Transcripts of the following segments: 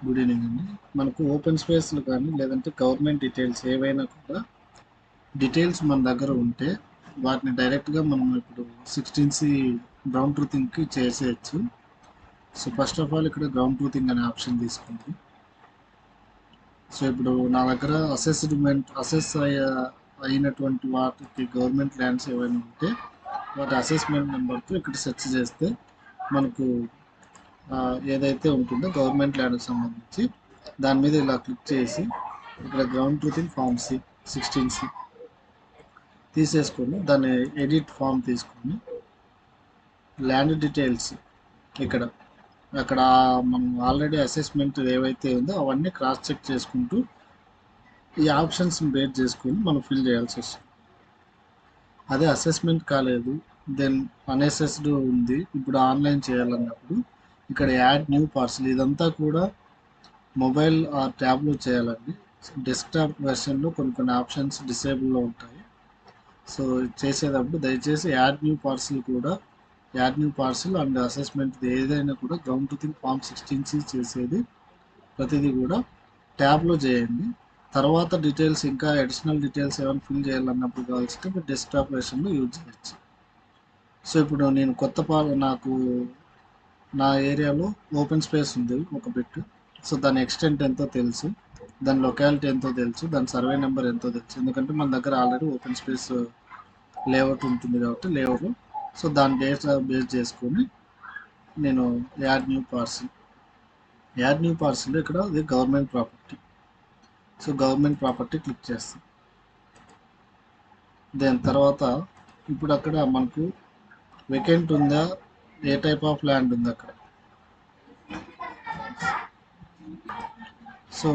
Good evening అండి. మనకు open స్పేస్లు కానీ లేదంటే గవర్నమెంట్ డీటెయిల్స్ ఏవైనా కూడా డీటెయిల్స్ మన దగ్గర ఉంటే వాటిని డైరెక్ట్గా మనం ఇప్పుడు 16C గ్రౌండ్ ట్రూతింగ్కి చేసేయచ్చు. సో ఫస్ట్ ఆఫ్ ఆల్ ఇక్కడ గ్రౌండ్ ట్రూతింగ్ అనే ఆప్షన్ తీసుకోండి. సో ఇప్పుడు నా దగ్గర అసెస్ అయినటువంటి వాటికి గవర్నమెంట్ ల్యాండ్స్ ఏవైనా ఉంటే వాటి అసెస్మెంట్ నెంబర్తో ఇక్కడ సెర్చ్ చేస్తే మనకు ఏదైతే ఉంటుందో గవర్నమెంట్ ల్యాండ్కి సంబంధించి దాని మీద ఇలా క్లిక్ చేసి ఇక్కడ గ్రౌండ్ ట్రూతింగ్ ఫామ్ 16C తీసేసుకొని దాన్ని ఎడిట్ ఫామ్ తీసుకొని ల్యాండ్ డీటెయిల్స్ ఇక్కడ అక్కడ మనం ఆల్రెడీ అసెస్మెంట్ ఏవైతే ఉందో అవన్నీ క్రాస్ చెక్ చేసుకుంటూ ఈ ఆప్షన్స్ని బేస్ చేసుకొని మనం ఫిల్ చేయాల్సి వస్తుంది. అదే అసెస్మెంట్ కాలేదు, దెన్ అన్అసెస్డ్ ఉంది, ఇప్పుడు ఆన్లైన్ చేయాలన్నప్పుడు ఇక్కడ యాడ్ న్యూ పార్సల్ ఇదంతా కూడా మొబైల్ ఆర్ ట్యాబ్లో చేయాలండి. డెస్క్టాప్ వెర్షన్లో కొన్ని ఆప్షన్స్ డిసేబుల్లో ఉంటాయి. సో చేసేటప్పుడు దయచేసి add new parcel and assessment ఏదైనా కూడా గ్రౌండ్ ట్రూతింగ్ ఫామ్ 16C చేసేది ప్రతిదీ కూడా ట్యాబ్లో చేయండి. తర్వాత డీటెయిల్స్ ఇంకా అడిషనల్ డీటెయిల్స్ ఏమైనా ఫిల్ చేయాలన్నప్పుడు కావాల్సింటే మీరు డెస్క్టాప్ వెర్షన్లో యూజ్ చేయొచ్చు. సో ఇప్పుడు నేను నాకు నా ఏరియాలో ఓపెన్ స్పేస్ ఉంది ఒక బిట్. సో దాని ఎక్స్టెంట్ ఎంతో తెలుసు, దాని లొకాలిటీ ఎంతో తెలుసు, దాని సర్వే నెంబర్ ఎంతో తెలుసు. ఎందుకంటే మన దగ్గర ఆల్రెడీ ఓపెన్ స్పేస్ లేఅవుట్ ఉంటుంది కాబట్టి లేఅవుట్. సో దాని బేస్ చేసుకొని నేను యాడ్ న్యూ పార్సల్ ఇక్కడ ఇది government property. So government property click చేస్తాం. దాని తర్వాత ఇప్పుడు అక్కడ మనకు వేకెంట్ ఉందా, ఏ టైప్ ఆఫ్ ల్యాండ్ ఉంది అక్కడ. సో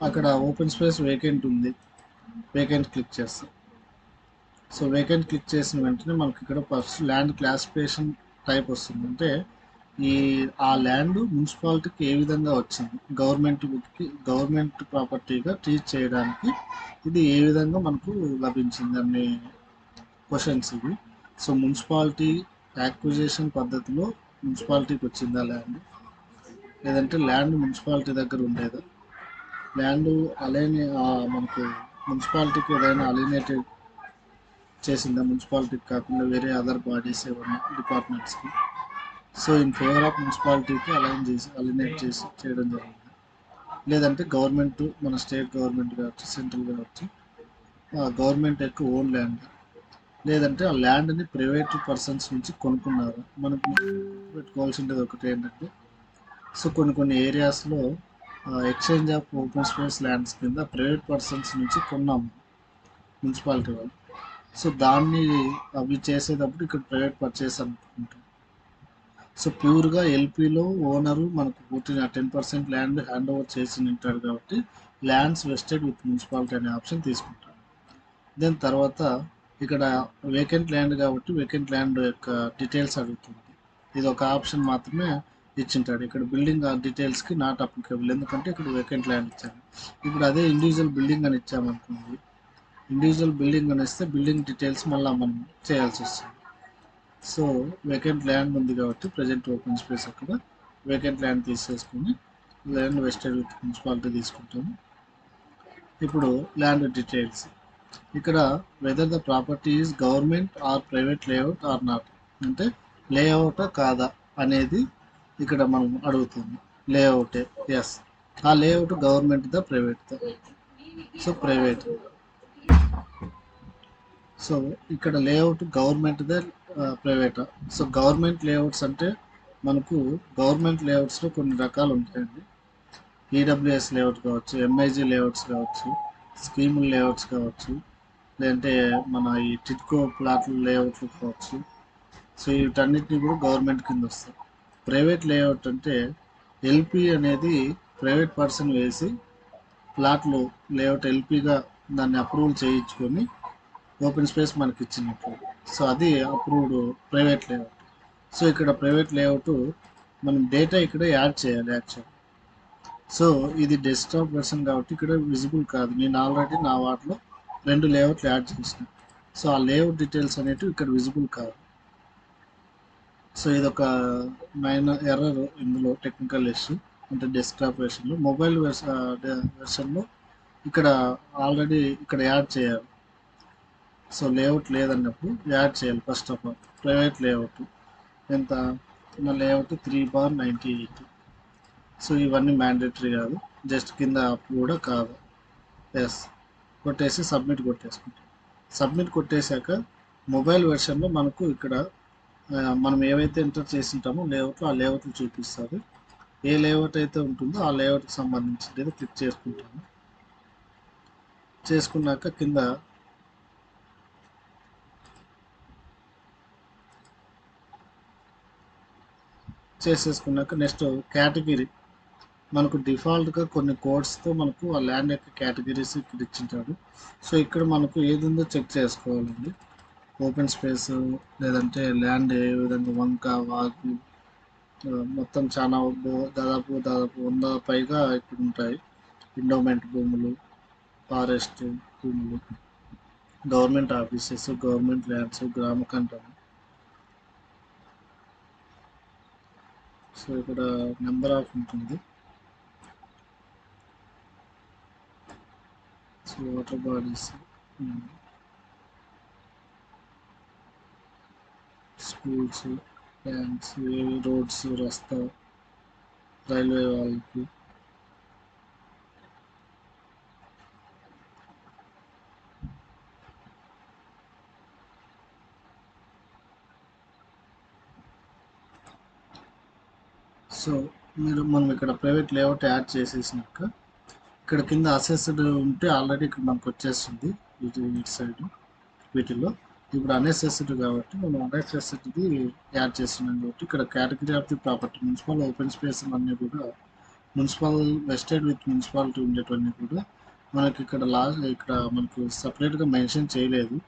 అక్కడ ఓపెన్ స్పేస్ వేకెంట్ ఉంది, వేకెంట్ క్లిక్ చేస్తాం. సో వేకెంట్ క్లిక్ చేసిన వెంటనే మనకి ఇక్కడ ఫస్ట్ ల్యాండ్ క్లాసిఫికేషన్ టైప్ వస్తుంది. అంటే ఆ ల్యాండ్ మున్సిపాలిటీకి ఏ విధంగా వచ్చింది, గవర్నమెంట్ ప్రాపర్టీగా ట్రీట్ చేయడానికి ఇది ఏ విధంగా మనకు లభించింది అనే క్వశ్చన్స్ ఇవి. సో మున్సిపాలిటీ యాక్విజిషన్ పద్ధతిలో మున్సిపాలిటీకి వచ్చిందా ల్యాండ్, లేదంటే ల్యాండ్ మున్సిపాలిటీ దగ్గర ఉండేదా, ల్యాండ్ మనకు మున్సిపాలిటీకి ఏదైనా అలినేటెడ్ చేసిందా, మున్సిపాలిటీకి కాకుండా వేరే అదర్ బాడీస్ ఏమన్నా డిపార్ట్మెంట్స్కి. సో ఇన్ ఫేవర్ ఆఫ్ మున్సిపాలిటీకి అలినేట్ చేసి చేయడం జరిగింది. లేదంటే గవర్నమెంట్, మన స్టేట్ గవర్నమెంట్ కావచ్చు, సెంట్రల్ కావచ్చు, గవర్నమెంట్ యొక్క ఓన్ ల్యాండ్, లేదంటే ఆ ల్యాండ్ని ప్రైవేట్ పర్సన్స్ నుంచి కొనుక్కున్నారు. మనకు పెట్టుకోవాల్సింది ఒకటి ఏంటంటే, సో కొన్ని ఏరియాస్లో exchange of open space lands కింద ప్రైవేట్ పర్సన్స్ నుంచి కొన్నాము మున్సిపాలిటీ వాళ్ళు. సో అవి చేసేటప్పుడు ఇక్కడ ప్రైవేట్ పర్చేస్ అనుకుంటాం. సో ప్యూర్గా ఎల్పీలో ఓనరు మనకు పూర్తిగా 10% ల్యాండ్ హ్యాండ్ ఓవర్ చేసి ఉంటాడు కాబట్టి ల్యాండ్స్ వెస్టెడ్ విత్ మున్సిపాలిటీ అనే ఆప్షన్ తీసుకుంటాం. దెన్ తర్వాత ఇక్కడ వేకెంట్ ల్యాండ్ కాబట్టి వేకెంట్ ల్యాండ్ యొక్క డీటెయిల్స్ అడుగుతుంది. ఇది ఒక ఆప్షన్ మాత్రమే ఇచ్చింటాడు. ఇక్కడ బిల్డింగ్ డీటెయిల్స్కి నాట్ అప్లికబుల్, ఎందుకంటే ఇక్కడ వేకెంట్ ల్యాండ్ ఇచ్చాను. ఇప్పుడు అదే ఇండివిజువల్ బిల్డింగ్ అని ఇచ్చామనుకోండి, ఇండివిజువల్ బిల్డింగ్ అని ఇస్తే బిల్డింగ్ డీటెయిల్స్ మళ్ళీ మనం చేయాల్సి వస్తుంది. సో వేకెంట్ ల్యాండ్ ఉంది కాబట్టి ప్రజెంట్ ఓపెన్ స్పేస్ అక్కడ వేకెంట్ ల్యాండ్ తీసేసుకుని ల్యాండ్ వెస్టెడ్ విత్ మున్సిపాలిటీ తీసుకుంటాము. ఇప్పుడు ల్యాండ్ డీటెయిల్స్ ఇక్కడ whether the property is government or private layout or not, అంటే లేఅవుటా కాదా అనేది ఇక్కడ మనం అడుగుతుంది. లేఅవుటే, ఎస్. ఆ లేఅవుట్ గవర్నమెంట్దా ప్రైవేట్దా, సో ప్రైవేట్. సో ఇక్కడ లేఅవుట్ గవర్నమెంట్దే ప్రైవేటా. సో గవర్నమెంట్ లేఅవుట్స్ అంటే మనకు గవర్నమెంట్ లేఅవుట్స్లో కొన్ని రకాలు ఉంటాయండి. ఈడబ్ల్యూఎస్ లేఅవుట్ కావచ్చు, ఎంఐజీ లేఅవుట్స్ కావచ్చు, స్కీముల్ లేఅవుట్స్ కావచ్చు, లేదంటే మన ఈ టిట్కో ప్లాట్ల లేఅవుట్లు కావచ్చు. సో వీటన్నిటిని కూడా గవర్నమెంట్ కింద వస్తాయి. ప్రైవేట్ లేఅవుట్ అంటే ఎల్పి అనేది ప్రైవేట్ పర్సన్ వేసి ప్లాట్లు లేఅవుట్ ఎల్పిగా దాన్ని అప్రూవల్ చేయించుకొని ఓపెన్ స్పేస్ మనకి ఇచ్చినట్టు. సో అది అప్రూవ్డ్ ప్రైవేట్ లేఅవుట్. సో ఇక్కడ ప్రైవేట్ లేఅవుట్ మనం డేటా ఇక్కడ యాడ్ చేయాలి యాక్చువల్. సో ఇది డెస్క్టాప్ వెర్షన్ కాబట్టి ఇక్కడ విజిబుల్ కాదు. నేను ఆల్రెడీ నా వాటిలో 2 లేఅవుట్లు యాడ్ చేసిన. సో ఆ లేఅవుట్ డీటెయిల్స్ అనేటివి ఇక్కడ విజిబుల్ కాదు. సో ఇదొక ఎర్రర్ ఇందులో, టెక్నికల్ ఇష్యూ. అంటే డెస్క్టాప్ వెర్షన్లో. మొబైల్ వెర్షన్లో ఇక్కడ ఆల్రెడీ ఇక్కడ యాడ్ చేయాలి. సో లేఅవుట్ లేదన్నప్పుడు యాడ్ చేయాలి. First of all private layout ఎంత, నా లేఅవుట్ 3/98. సో ఇవన్నీ మ్యాండేటరీ కాదు, జస్ట్ కింద అప్ కూడా కాదు. ఎస్ కొట్టేసి సబ్మిట్ కొట్టేసుకుంటాం. సబ్మిట్ కొట్టేశాక మొబైల్ వెర్షన్లో మనకు ఇక్కడ మనం ఏవైతే ఎంటర్ చేసి ఉంటామో లేఅవుట్లో ఆ లేఅవుట్లు చూపిస్తుంది. ఏ లేఅవుట్ అయితే ఉంటుందో ఆ లేఅవుట్కి సంబంధించి క్లిక్ చేసుకుంటాము. చేసుకున్నాక కింద చేసేసుకున్నాక నెక్స్ట్ కేటగిరీ, మనకు డిఫాల్ట్గా కొన్ని కోడ్స్తో మనకు ఆ ల్యాండ్ యొక్క కేటగిరీస్ ఇక్కడ ఇచ్చింటాడు. సో ఇక్కడ మనకు ఏది ఉందో చెక్ చేసుకోవాలండి. ఓపెన్ స్పేస్ లేదంటే ల్యాండ్ ఏ విధంగా వంక వాగు మొత్తం చాలా దాదాపు 100 పైగా ఇక్కడ ఉంటాయి. ఎండోమెంట్ భూములు, ఫారెస్ట్ భూములు, గవర్నమెంట్ ఆఫీసెస్, గవర్నమెంట్ ల్యాండ్స్, గ్రామ కంఠం. సో ఇక్కడ నెంబర్ ఆఫ్ ఉంటుంది. So water bodies, schools, lands, roads, రస్తా, రైల్వే వాళ్ళకి, సో మనం ఇక్కడ ప్రైవేట్ లేఅవుట్ యాడ్ చేసేసినాక ఇక్కడ కింద అసెస్డ్ ఉంటే ఆల్రెడీ ఇక్కడ మనకు వచ్చేస్తుంది ఇటు సైడ్. వీటిలో ఇప్పుడు అన్అసెస్డ్ కాబట్టి మనం అన్అసెస్డ్ది యాడ్ చేస్తున్నాం కాబట్టి ఇక్కడ category of the property municipal open space అన్నీ కూడా మున్సిపల్ వెస్టెడ్ విత్ మున్సిపాలిటీ ఉండేటివన్నీ కూడా మనకి ఇక్కడ మనకు సపరేట్గా మెన్షన్ చేయలేదు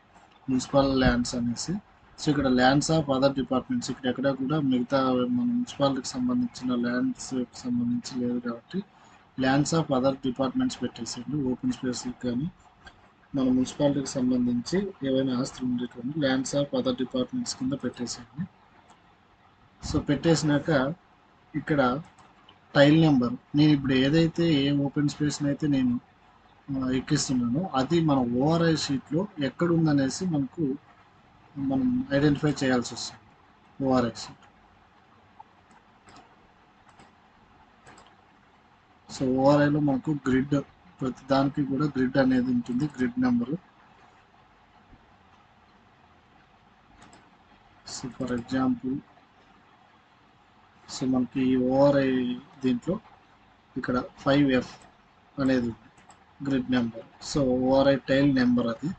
మున్సిపల్ ల్యాండ్స్ అనేసి. సో ఇక్కడ ల్యాండ్స్ ఆఫ్ అదర్ డిపార్ట్మెంట్స్ ఇక్కడ ఎక్కడ కూడా మిగతా మన మున్సిపాలిటీకి సంబంధించిన ల్యాండ్స్కి సంబంధించి లేదు కాబట్టి ల్యాండ్స్ ఆఫ్ అదర్ డిపార్ట్మెంట్స్ పెట్టేసేయండి. ఓపెన్ స్పేస్కి కానీ మన మున్సిపాలిటీకి సంబంధించి ఏవైనా ఆస్తులు ఉండేటువంటి ల్యాండ్స్ ఆఫ్ అదర్ డిపార్ట్మెంట్స్ కింద పెట్టేసేయండి. సో పెట్టేసినాక ఇక్కడ టైల్ నెంబర్, నేను ఇప్పుడు ఏదైతే ఏ ఓపెన్ స్పేస్ని అయితే నేను ఎక్కిస్తున్నానో అది మన ఓఆర్ఐ షీట్లో ఎక్కడుందనేసి మనం ఐడెంటిఫై చేయాల్సి వస్తుంది. ORI sheet. సో ఓఆర్ఐలో మనకు గ్రిడ్, ప్రతి దానికి కూడా గ్రిడ్ అనేది ఉంటుంది, grid number. So for example so మనకి ఓఆర్ఐ దీంట్లో ఇక్కడ 5F అనేది grid number. So ORI tile number అది.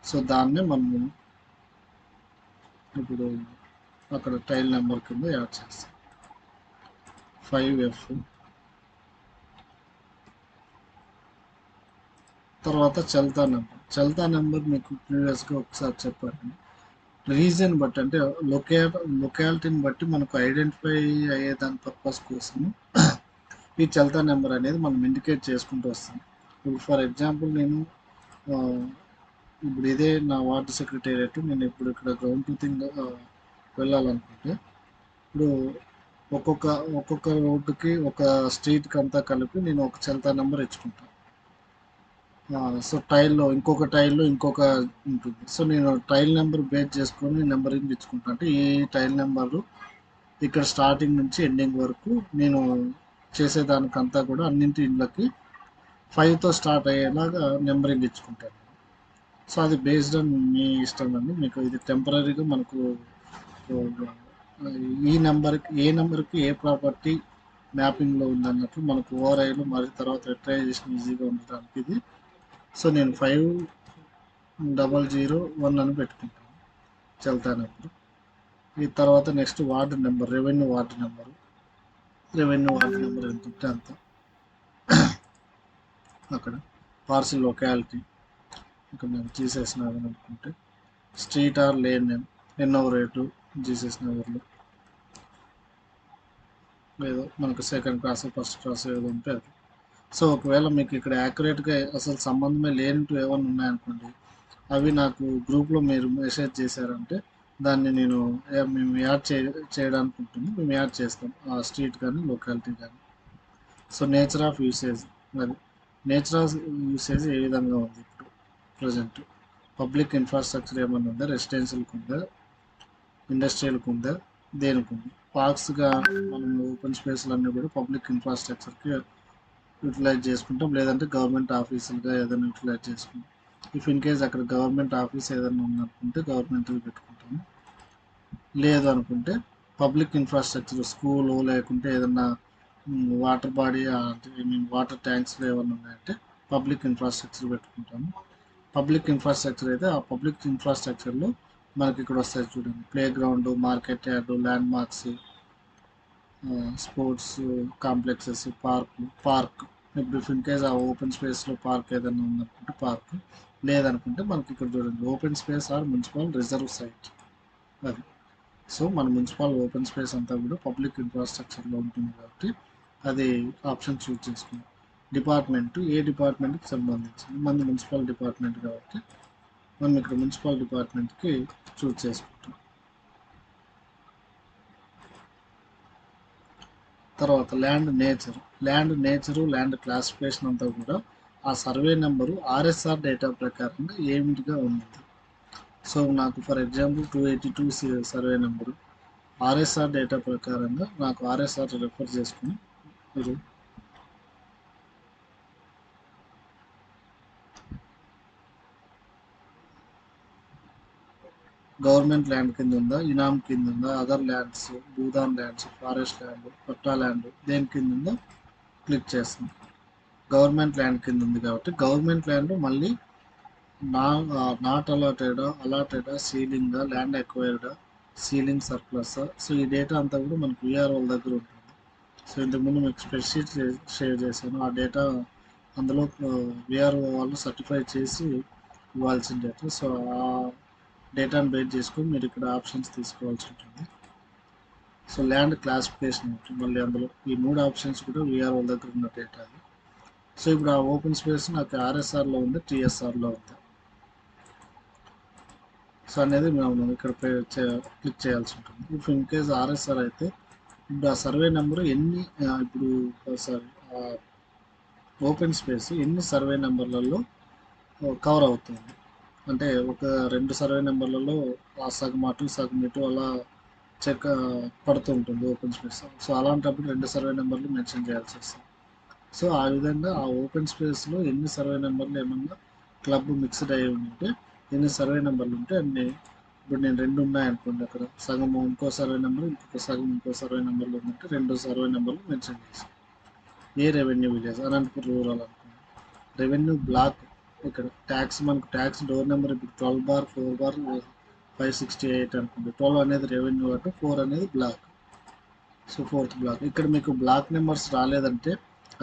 సో దాన్నే మనము ఇప్పుడు అక్కడ టైల్ నెంబర్ కింద యాడ్ చేస్తాం 5F. తర్వాత చల్తా నెంబర్ మీకు ప్రీవియస్గా ఒకసారి చెప్పాను. రీజన్ బట్టి అంటే లొకాలిటీని బట్టి మనకు ఐడెంటిఫై అయ్యేదాని పర్పస్ కోసము ఈ చల్తా నెంబర్ అనేది మనం ఇండికేట్ చేసుకుంటూ వస్తాం. ఇప్పుడు ఫర్ ఎగ్జాంపుల్ నేను ఇప్పుడు ఇదే నా వార్డు సెక్రటేరియట్, నేను ఇప్పుడు ఇక్కడ గ్రౌండ్ ట్రూతింగ్ వెళ్ళాలనుకుంటే ఇప్పుడు ఒక్కొక్క రోడ్డుకి ఒక స్ట్రీట్కి అంతా కలిపి నేను ఒక చల్తా నెంబర్ ఇచ్చుకుంటాను. సో ఇంకొక టైల్లో ఇంకొక ఉంటుంది. సో నేను టైల్ నెంబర్ బేస్ చేసుకొని నెంబరింగ్ ఇచ్చుకుంటాను. అంటే ఈ టైల్ నెంబరు ఇక్కడ స్టార్టింగ్ నుంచి ఎండింగ్ వరకు నేను చేసేదానికంతా కూడా అన్నింటి ఇళ్ళకి 5తో స్టార్ట్ అయ్యేలాగా నెంబరింగ్ ఇచ్చుకుంటాను. సో అది బేస్డ్ ఆన్ మీ ఇష్టం అండి. మీకు ఇది టెంపరీగా మనకు ఏ నెంబర్కి ఏ ప్రాపర్టీ మ్యాపింగ్లో ఉందన్నట్టు మనకు ఓఆర్ఐలో మరి తర్వాత రిట్రైజేషన్ ఈజీగా ఉండడానికి ఇది. సో నేను 5001 అని పెట్టుకుంటాను చల్తా నెంబర్. ఈ తర్వాత next ward number, revenue ward number ఎంత ఉంటే అంత. అక్కడ పార్సిల్ లొకాలిటీ ఇక్కడ నేను జీసస్ నగర్ అనుకుంటే స్ట్రీట్ ఆర్ లేన్ నేమ్ ఎన్నో రేటు జీసస్ నగర్లో, లేదో మనకు సెకండ్ క్లాస్ ఫస్ట్ క్లాస్ ఏదో ఉంటే అది. సో ఒకవేళ మీకు ఇక్కడ యాక్యురేట్గా అసలు సంబంధమే లేనివి ఏమైనా ఉన్నాయనుకోండి, అవి నాకు గ్రూప్లో మీరు మెసేజ్ చేశారంటే దాన్ని మేము యాడ్ చేయడానికి ఉంటుంది, మేము యాడ్ చేస్తాం ఆ స్ట్రీట్ కానీ లొకాలిటీ కానీ. సో నేచర్ ఆఫ్ యూసేజ్, మరి నేచర్ ఆఫ్ యూసేజ్ ఏ విధంగా ఉంది ఇప్పుడు ప్రజెంట్? పబ్లిక్ ఇన్ఫ్రాస్ట్రక్చర్ ఏమన్నా ఉందా? రెసిడెన్షియల్కి ఉందా, ఇండస్ట్రియల్కి ఉందా, దేనికి ఉంది? పార్క్స్గా మనం ఓపెన్ స్పేస్లు అన్నీ కూడా పబ్లిక్ ఇన్ఫ్రాస్ట్రక్చర్కి యూటిలైజ్ చేసుకుంటాం, లేదంటే గవర్నమెంట్ ఆఫీసులుగా ఏదైనా యూటిలైజ్ చేసుకుంటాం. ఇఫ్ ఇన్ కేస్ అక్కడ గవర్నమెంట్ ఆఫీస్ ఏదైనా ఉందనుకుంటే గవర్నమెంట్ పెట్టుకుంటాము, లేదు అనుకుంటే పబ్లిక్ ఇన్ఫ్రాస్ట్రక్చర్ స్కూలు లేకుంటే ఏదన్నా వాటర్ బాడీ అంటే ఐ మీన్ వాటర్ ట్యాంక్స్లో ఏమైనా ఉన్నాయంటే పబ్లిక్ ఇన్ఫ్రాస్ట్రక్చర్ పెట్టుకుంటాము. పబ్లిక్ ఇన్ఫ్రాస్ట్రక్చర్ అయితే ఆ పబ్లిక్ ఇన్ఫ్రాస్ట్రక్చర్లో మనకి ఇక్కడ వస్తాయి చూడండి, play ground, market yard, land marks, sports complexes, park. ఇప్పుడు ఇఫ్ ఇన్ కేస్ ఆ ఓపెన్ స్పేస్లో పార్క్ ఏదైనా ఉందనుకుంటే పార్క్, లేదనుకుంటే మనకి ఇక్కడ చూడండి open space or municipal reserve site. అది సో మన మున్సిపల్ ఓపెన్ స్పేస్ అంతా కూడా పబ్లిక్ ఇన్ఫ్రాస్ట్రక్చర్లో ఉంటుంది కాబట్టి అది ఆప్షన్ చూజ్ చేసుకున్నాం. డిపార్ట్మెంట్, ఏ డిపార్ట్మెంట్కి సంబంధించింది? మనది మున్సిపల్ డిపార్ట్మెంట్ కాబట్టి మనం ఇక్కడ మున్సిపల్ డిపార్ట్మెంట్కి చూజ్ చేసుకుంటాం. తర్వాత ల్యాండ్ నేచరు ల్యాండ్ క్లాసిఫికేషన్ అంతా కూడా ఆ సర్వే నెంబరు ఆర్ఎస్ఆర్ డేటా ప్రకారంగా ఏమిటిగా ఉంది. సో నాకు for example 282 survey number RSR data ప్రకారంగా నాకు ఆర్ఎస్ఆర్ రెఫర్ చేసుకుని మీరు గవర్నమెంట్ ల్యాండ్ కింద ఉందా, ఇనామ్ కింద ఉందా, other lands, Bhoodan lands, forest land, పట్టా ల్యాండ్ దేని కింద ఉందో క్లిక్ చేస్తాం. గవర్నమెంట్ ల్యాండ్ కింద ఉంది కాబట్టి గవర్నమెంట్ ల్యాండ్ మళ్ళీ not allotted, ceiling, land acquired, ceiling surplus. So ఈ డేటా అంతా కూడా మనకు విఆర్ఓ దగ్గర ఉంటుంది. సో ఇంతకుముందు మీకు స్ప్రెడ్షీట్ షేర్ చేశాను, ఆ డేటా అందులో విఆర్ఓ వాళ్ళు సర్టిఫై చేసి ఇవ్వాల్సిన డేటా. సో ఆ డేటాను బేస్ చేసుకొని మీరు ఇక్కడ ఆప్షన్స్ తీసుకోవాల్సి ఉంటుంది. సో ల్యాండ్ క్లాసిఫికేషన్ ఉంటుంది మళ్ళీ అందులో ఈ 3 ఆప్షన్స్ కూడా విఆర్ఓ దగ్గర ఉన్న డేటా అది. సో ఇప్పుడు ఆ ఓపెన్ స్పేస్ నాకు ఆర్ఎస్ఆర్లో ఉంది, టీఎస్ఆర్లో ఉంది. సో అనేది మేము ఇక్కడ క్లిక్ చేయాల్సి ఉంటుంది. ఇఫ్ ఇన్ కేస్ ఆర్ఎస్ఆర్ అయితే ఇప్పుడు ఆ సర్వే నెంబరు ఎన్ని ఇప్పుడు సారీ ఓపెన్ స్పేస్ ఎన్ని సర్వే నెంబర్లలో కవర్ అవుతుంది అంటే ఒక 2 సర్వే నెంబర్లలో ఆ సగం అటు సగం ఇటు అలా చెక్ పడుతూ ఉంటుంది ఓపెన్ స్పేస్. సో అలాంటప్పుడు 2 సర్వే నెంబర్లు మెన్షన్ చేయాల్సి వస్తుంది. సో ఆ విధంగా ఆ ఓపెన్ స్పేస్లో ఎన్ని సర్వే నెంబర్లు ఏమన్నా క్లబ్ మిక్స్డ్ అయ్యి ఉంటే ఎన్ని సర్వే నెంబర్లు ఉంటే అన్ని, ఇప్పుడు నేను 2 ఉన్నాయనుకోండి, అక్కడ సగం ఇంకో సర్వే నెంబర్ ఇంకో సగం ఇంకో సర్వే నెంబర్లు ఉందంటే 2 సర్వే నెంబర్లు మెన్షన్ చేసి ఏ రెవెన్యూ విలేజ్ అనంతపురం రూరల్ అనుకోండి. రెవెన్యూ బ్లాక్ ఇక్కడ ట్యాక్స్ మనకు ట్యాక్స్ డోర్ నెంబర్ ఇప్పుడు 12/4/568 అనుకోండి. 12 అనేది రెవెన్యూ అటు 4 అనేది బ్లాక్. So 4th black. ఇక్కడ మీకు బ్లాక్ నెంబర్స్ రాలేదంటే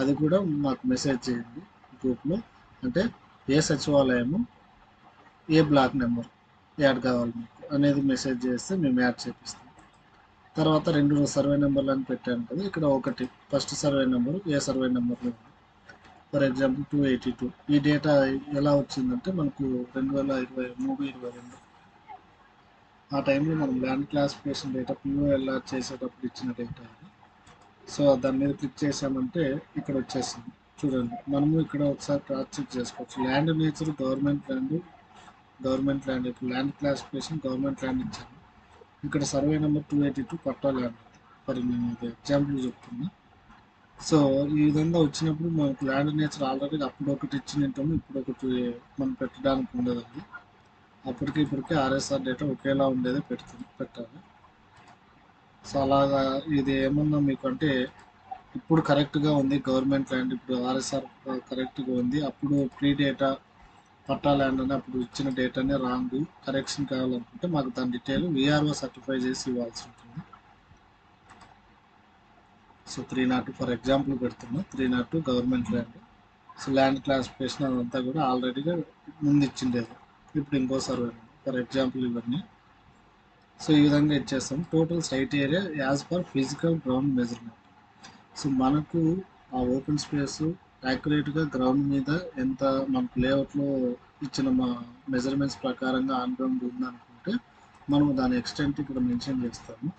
అది కూడా మాకు మెసేజ్ చేయండి గ్రూప్లో. అంటే ఏ సచివాలయము ఏ బ్లాక్ నెంబర్ యాడ్ కావాలి మీకు అనేది మెసేజ్ చేస్తే మేము యాడ్ చేపిస్తాం. తర్వాత 2 సర్వే నెంబర్లు అని పెట్టాను కదా, ఇక్కడ ఒకటి ఫస్ట్ సర్వే నెంబరు ఏ సర్వే నెంబర్లో ఉంది. For example 282. ఈ డేటా ఎలా వచ్చిందంటే మనకు 2023-22 ఆ టైంలో మనం ల్యాండ్ క్లాసిఫికేషన్ డేటా పిఓఎల్ఆర్ చేసేటప్పుడు ఇచ్చిన డేటా ఇది. సో దాని మీద క్లిక్ చేసామంటే ఇక్కడ వచ్చేసింది చూడండి. మనము ఇక్కడ ఒకసారి క్రాస్ చెక్ చేసుకోవచ్చు. ల్యాండ్ నేచర్ గవర్నమెంట్ ల్యాండ్ ఇక్కడ ల్యాండ్ క్లాసిఫికేషన్ గవర్నమెంట్ ల్యాండ్ ఇచ్చాను. ఇక్కడ సర్వే నెంబర్ 282 పట్టా ల్యాండ్. మరి నేను ఇది ఎగ్జాంపుల్ చెప్తున్నా. సో ఈ విధంగా వచ్చినప్పుడు మనకు ల్యాండ్ నేచర్ ఆల్రెడీ అప్పుడు ఒకటి ఇచ్చినట్టు ఇప్పుడు ఒకటి మనం పెట్టడానికి ఉండదండి. అప్పటికి ఇప్పటికీ ఆర్ఎస్ఆర్ డేటా ఒకేలా ఉండేదే పెట్టాలి. సో అలాగా ఇది ఏమన్నా మీకు అంటే ఇప్పుడు కరెక్ట్గా ఉంది గవర్నమెంట్ ల్యాండ్, ఇప్పుడు ఆర్ఎస్ఆర్ కరెక్ట్గా ఉంది, అప్పుడు ప్రీ డేటా పట్టా ల్యాండ్ అని అప్పుడు ఇచ్చిన డేటానే రాంగ్, కరెక్షన్ కావాలనుకుంటే మాకు దాని డీటెయిల్ విఆర్ఓ సర్టిఫై చేసి ఇవ్వాల్సి ఉంటుంది. సో 302 ఫర్ ఎగ్జాంపుల్ పెడుతున్నా, 302 government land. So land classification అదంతా కూడా ఆల్రెడీగా ముందు ఇచ్చిండేది. ఇప్పుడు ఇంకో సర్వే ఫర్ ఎగ్జాంపుల్ ఇవన్నీ. సో ఈ విధంగా ఇచ్చేస్తాం. Total site area as per physical ground measurement. So మనకు ఆ ఓపెన్ స్పేస్ యాక్యురేట్గా గ్రౌండ్ మీద ఎంత మనకు లేఅవుట్లో ఇచ్చిన మా మెజర్మెంట్స్ ప్రకారంగా ఆన్ గ్రౌండ్ ఉందనుకుంటే మనము దాని ఎక్స్టెంట్ ఇక్కడ మెన్షన్ చేస్తాము.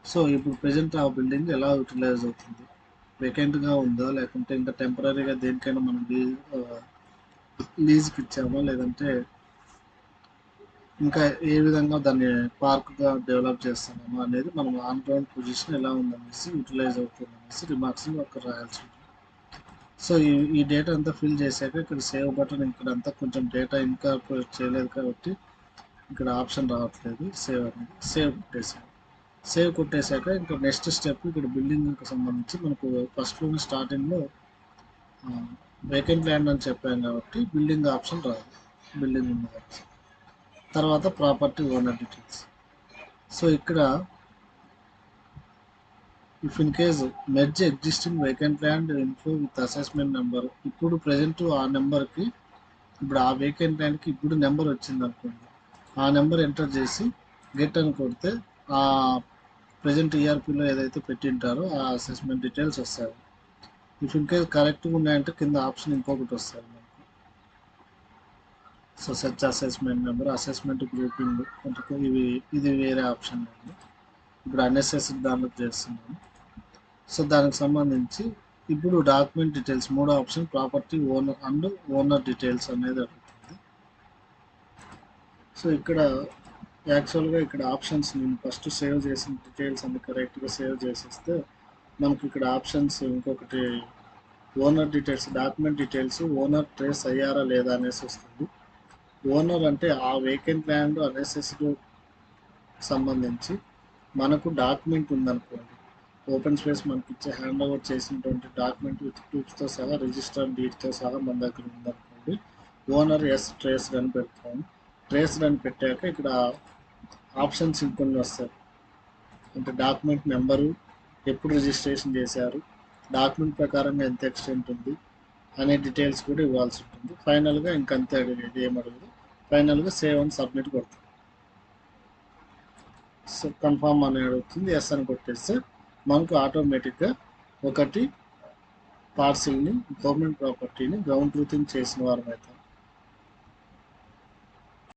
సో ఇప్పుడు ప్రజెంట్ ఆ బిల్డింగ్ ఎలా యూటిలైజ్ అవుతుంది, వేకెంట్గా ఉందో లేకుంటే ఇంకా టెంపరీగా దేనికైనా మనం లీజ్కి ఇచ్చామో లేదంటే ఇంకా ఏ విధంగా దాన్ని పార్క్గా డెవలప్ చేస్తున్నామో అనేది మనం ఆన్ గ్రౌండ్ పొజిషన్ ఎలా ఉందనేసి యూటిలైజ్ అవుతుంది అనేసి రిమార్క్స్ని ఒక రాయాల్సి ఉంటుంది. సో ఈ డేటా అంతా ఫిల్ చేశాక ఇక్కడ సేవ్ బటన్ ఇక్కడ అంతా కొంచెం డేటా ఇన్కార్పొరేట్ చేయలేదు కాబట్టి ఇక్కడ ఆప్షన్ రావట్లేదు సేవ్ అనేది. సేవ్ కొట్టేశాక ఇంకా నెక్స్ట్ స్టెప్ ఇక్కడ బిల్డింగ్కి సంబంధించి మనకు ఫస్ట్లోనే స్టార్టింగ్లో వేకెంట్ ల్యాండ్ అని చెప్పాం కాబట్టి బిల్డింగ్ ఆప్షన్ రాదు, బిల్డింగ్ ఉంది కాబట్టి. తర్వాత ప్రాపర్టీ ఓనర్ డీటెయిల్స్. సో ఇక్కడ if in case merge existing vacant land info with assessment number, ఇప్పుడు ప్రజెంట్ ఆ నెంబర్కి ఇప్పుడు ఆ వేకెంట్ ల్యాండ్కి ఇప్పుడు నెంబర్ వచ్చింది అనుకోండి, ఆ నెంబర్ ఎంటర్ చేసి గెట్ అని కొడితే ఆ ప్రజెంట్ ఈఆర్పీలో ఏదైతే పెట్టింటారో ఆ అసెస్మెంట్ డీటెయిల్స్ వస్తాయి. ఇఫ్ ఇన్ కేస్ కరెక్ట్గా ఉన్నాయంటే కింద ఆప్షన్ ఇంకొకటి వస్తుంది మనకు. So search assessment number, assessment grouping అంటే ఇది వేరే ఆప్షన్ అండి. ఇప్పుడు అన్ఎస్ఎస్సి డౌన్లోడ్ చేస్తున్నాను. సో దానికి సంబంధించి ఇప్పుడు డాక్యుమెంట్ డీటెయిల్స్ మూడో option property owner and owner details అనేది అడుగుతుంది. సో ఇక్కడ యాక్చువల్గా ఇక్కడ ఆప్షన్స్ నేను ఫస్ట్ సేవ్ చేసిన డీటెయిల్స్ అన్ని కరెక్ట్గా సేవ్ చేసేస్తే మనకి ఇక్కడ ఆప్షన్స్ ఇంకొకటి owner details, document details owner trace అయ్యారా లేదా అనేసి వస్తుంది. ఓనర్ అంటే ఆ వేకెంట్ ల్యాండ్ అన్ఎస్ఎస్కి సంబంధించి మనకు డాక్యుమెంట్ ఉందనుకోండి, ఓపెన్ స్పేస్ మనకి ఇచ్చే హ్యాండ్ ఓవర్ చేసినటువంటి డాక్యుమెంట్ విత్ ప్రూఫ్తో సహా రిజిస్టర్ డీట్తో సహా మన దగ్గర ఉందనుకోండి, ఓనర్ ఎస్ ట్రేస్డ్ అని పెడతాము. ట్రేస్డ్ అని పెట్టాక ఇక్కడ ఆప్షన్స్ ఇంకొన్ని వస్తాయి. అంటే డాక్యుమెంట్ నెంబరు, ఎప్పుడు రిజిస్ట్రేషన్ చేశారు, డాక్యుమెంట్ ప్రకారంగా ఎంత ఎక్స్టెంట్ ఉంది అనే డీటెయిల్స్ కూడా ఇవ్వాల్సి ఉంటుంది. ఫైనల్గా ఇంకంతే అడిగేది ఏమడుగుదు. ఫైనల్గా సేవ్ అని సబ్మిట్ కొడతాం. సో కన్ఫామ్ అని అడుగుతుంది, ఎస్ అని కొట్టేస్తే మనకు ఆటోమేటిక్గా ఒకటి పార్సిల్ని గవర్నమెంట్ ప్రాపర్టీని గ్రౌండ్ ట్రూతింగ్ చేసిన వారం అవుతాం.